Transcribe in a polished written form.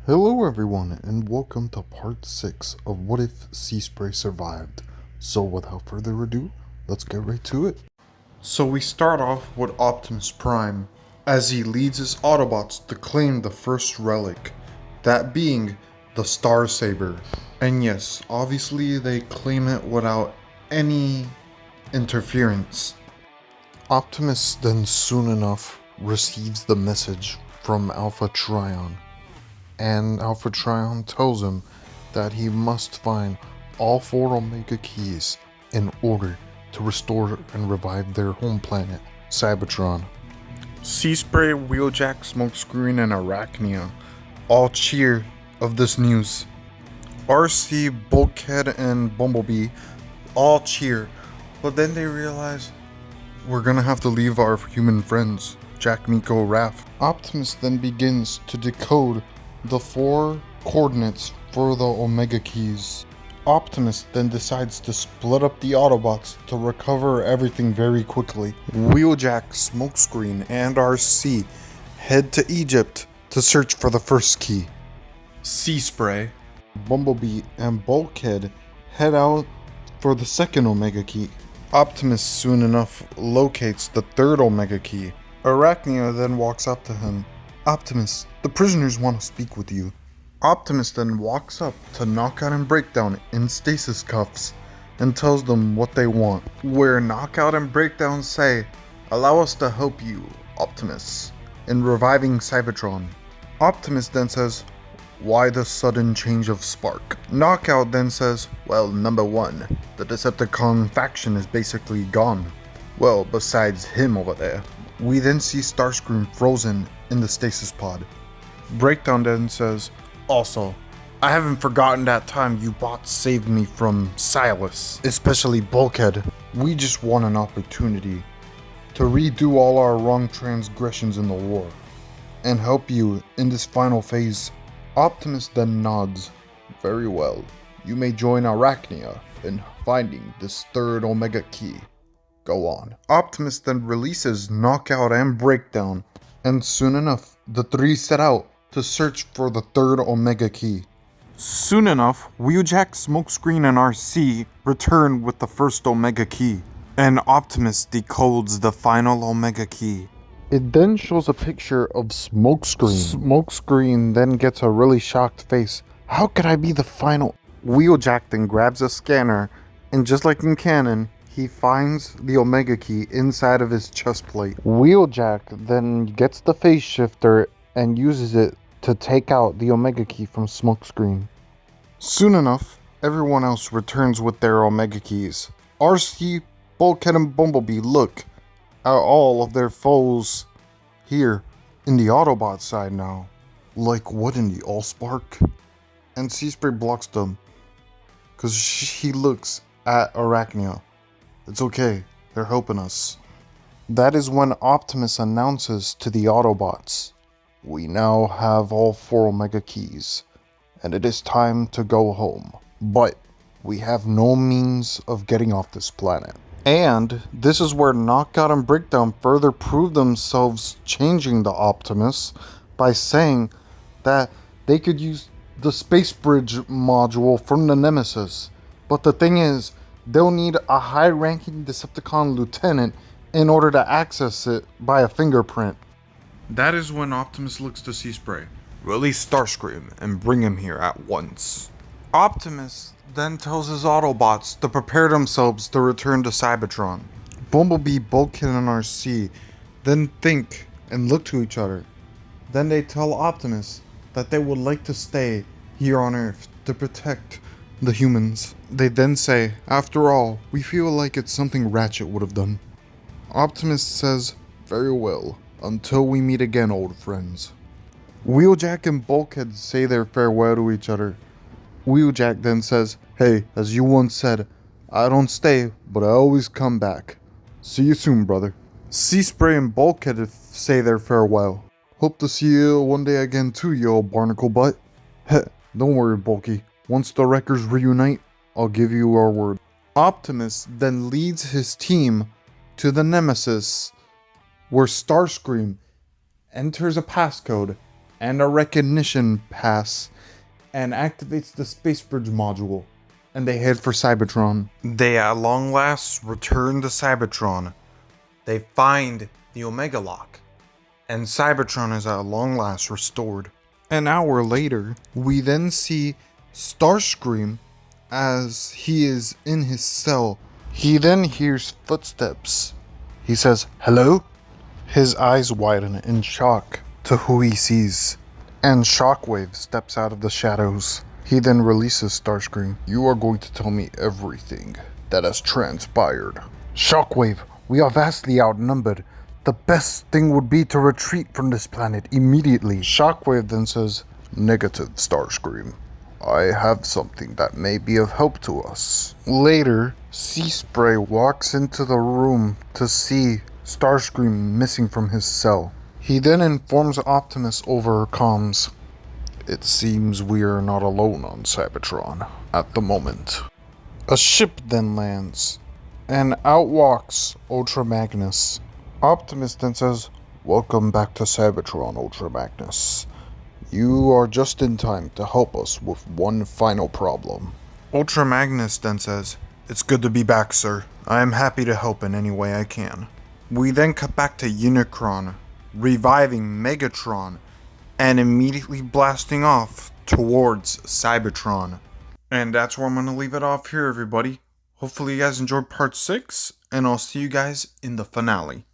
Hello everyone and welcome to part 6 of What If Seaspray Survived. So without further ado, let's get right to it. So we start off with Optimus Prime as he leads his Autobots to claim the first relic, that being the Star Saber. And yes, obviously they claim it without any interference. Optimus then soon enough receives the message from Alpha Trion. And Alpha Trion tells him that he must find all 4 Omega Keys in order to restore and revive their home planet, Cybertron. Seaspray, Wheeljack, Smokescreen, and Arachnia all cheer of this news. RC, Bulkhead, and Bumblebee all cheer, but then they realize we're gonna have to leave our human friends, Jack, Miko, Raph. Optimus then begins to decode the 4 coordinates for the Omega Keys. Optimus then decides to split up the Autobots to recover everything very quickly. Wheeljack, Smokescreen, and RC head to Egypt to search for the first key. Seaspray, Bumblebee, and Bulkhead head out for the second Omega Key. Optimus soon enough locates the third Omega Key. Arachnia then walks up to him. Optimus, the prisoners want to speak with you. Optimus then walks up to Knockout and Breakdown in stasis cuffs and tells them what they want. Where Knockout and Breakdown say, "Allow us to help you, Optimus, in reviving Cybertron." Optimus then says, "Why the sudden change of spark?" Knockout then says, "Well, number 1, the Decepticon faction is basically gone. Well, besides him over there." We then see Starscream frozen in the stasis pod. Breakdown then says, "Also, I haven't forgotten that time you bots saved me from Silas, especially Bulkhead. We just want an opportunity to redo all our wrong transgressions in the war and help you in this final phase." Optimus then nods. "Very well. You may join Arachnia in finding this third Omega Key. Go on." Optimus then releases Knockout and Breakdown, and soon enough, the 3 set out to search for the third Omega Key. Soon enough, Wheeljack, Smokescreen, and RC return with the first Omega Key, and Optimus decodes the final Omega Key. It then shows a picture of Smokescreen. Smokescreen then gets a really shocked face. "How could I be the final?" Wheeljack then grabs a scanner, and just like in canon, he finds the Omega Key inside of his chest plate. Wheeljack then gets the phase shifter and uses it to take out the Omega Key from Smokescreen. Soon enough, everyone else returns with their Omega Keys. RC, Bulkhead, and Bumblebee look at all of their foes here in the Autobot side now. Like what in the Allspark? And Seaspray blocks them because he looks at Arachnia. "It's okay, they're helping us." That is when Optimus announces to the Autobots, "We now have all 4 Omega Keys, and it is time to go home. But we have no means of getting off this planet." And this is where Knockout and Breakdown further prove themselves, changing the Optimus by saying that they could use the space bridge module from the Nemesis. But the thing is, they'll need a high-ranking Decepticon lieutenant in order to access it by a fingerprint. That is when Optimus looks to Seaspray. "Release Starscream and bring him here at once." Optimus then tells his Autobots to prepare themselves to return to Cybertron. Bumblebee, Bulkhead, and RC then think and look to each other. Then they tell Optimus that they would like to stay here on Earth to protect the humans. They then say, "After all, we feel like it's something Ratchet would have done." Optimus says, "Very well, until we meet again, old friends." Wheeljack and Bulkhead say their farewell to each other. Wheeljack then says, "Hey, as you once said, I don't stay, but I always come back. See you soon, brother." Seaspray and Bulkhead say their farewell. "Hope to see you one day again too, you old barnacle butt." "Heh, don't worry, Bulky. Once the Wreckers reunite, I'll give you our word." Optimus then leads his team to the Nemesis, where Starscream enters a passcode and a recognition pass and activates the space bridge module. And they head for Cybertron. They at long last return to Cybertron. They find the Omega Lock, and Cybertron is at long last restored. An hour later, we then see Starscream as he is in his cell. He then hears footsteps. He says, "Hello?" His eyes widen in shock to who he sees, and Shockwave steps out of the shadows. He then releases Starscream. "You are going to tell me everything that has transpired." "Shockwave, we are vastly outnumbered. The best thing would be to retreat from this planet immediately." Shockwave then says, "Negative, Starscream. I have something that may be of help to us." Later, Seaspray walks into the room to see Starscream missing from his cell. He then informs Optimus over comms. "It seems we are not alone on Cybertron at the moment." A ship then lands, and out walks Ultra Magnus. Optimus then says, "Welcome back to Cybertron, Ultra Magnus. You are just in time to help us with one final problem." Ultra Magnus then says, "It's good to be back, sir. I am happy to help in any way I can." We then cut back to Unicron, reviving Megatron, and immediately blasting off towards Cybertron. And that's where I'm going to leave it off here, everybody. Hopefully you guys enjoyed part 6, and I'll see you guys in the finale.